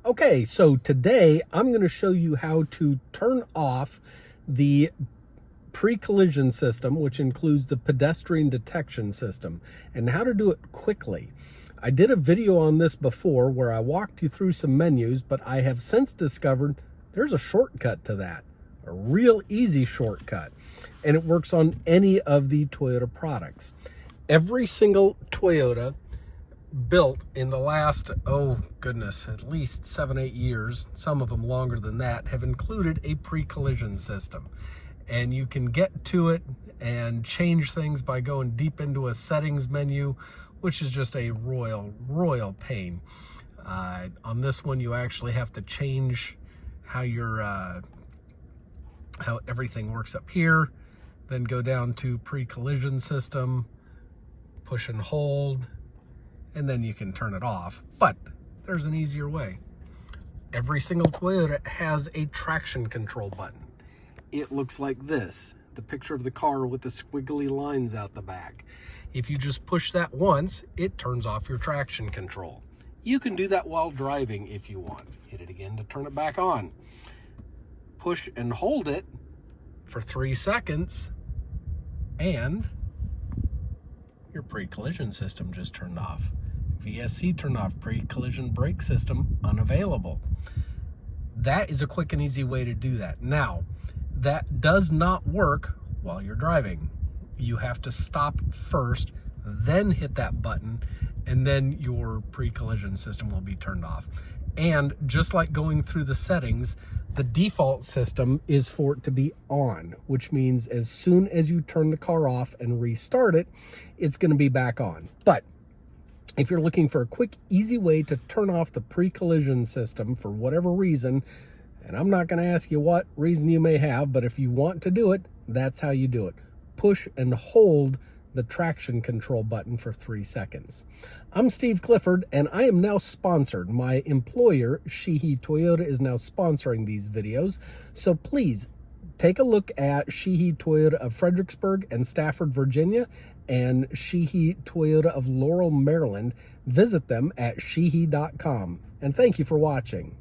Okay, so today I'm going to show you how to turn off the pre-collision system, which includes the pedestrian detection system, and how to do it quickly. I did a video on this before where I walked you through some menus, but I have since discovered there's a shortcut to that, a real easy shortcut, and it works on any of the Toyota products. Every single Toyota built in the last, oh goodness, at least 7-8 years, some of them longer than that, have included a pre-collision system. And you can get to it and change things by going deep into a settings menu, which is just a royal pain. On this one, you actually have to change how how everything works up here, then go down to pre-collision system, push and hold, and then you can turn it off. But there's an easier way. Every single Toyota has a traction control button. It looks like this, the picture of the car with the squiggly lines out the back. If you just push that once, it turns off your traction control. You can do that while driving if you want. Hit it again to turn it back on. Push and hold it for 3 seconds, and your pre-collision system just turned off. VSC turned off, pre-collision brake system unavailable. That is a quick and easy way to do that. Now, that does not work while you're driving. You have to stop first, then hit that button, and then your pre-collision system will be turned off. And just like going through the settings, the default system is for it to be on, which means as soon as you turn the car off and restart it, it's going to be back on. But if you're looking for a quick, easy way to turn off the pre-collision system for whatever reason, and I'm not going to ask you what reason you may have, but if you want to do it, that's how you do it. Push and hold the traction control button for 3 seconds. I'm Steve Clifford, and I am now sponsored. My employer, Sheehy Toyota, is now sponsoring these videos. So please take a look at Sheehy Toyota of Fredericksburg and Stafford, Virginia, and Sheehy Toyota of Laurel, Maryland. Visit them at sheehy.com. And thank you for watching.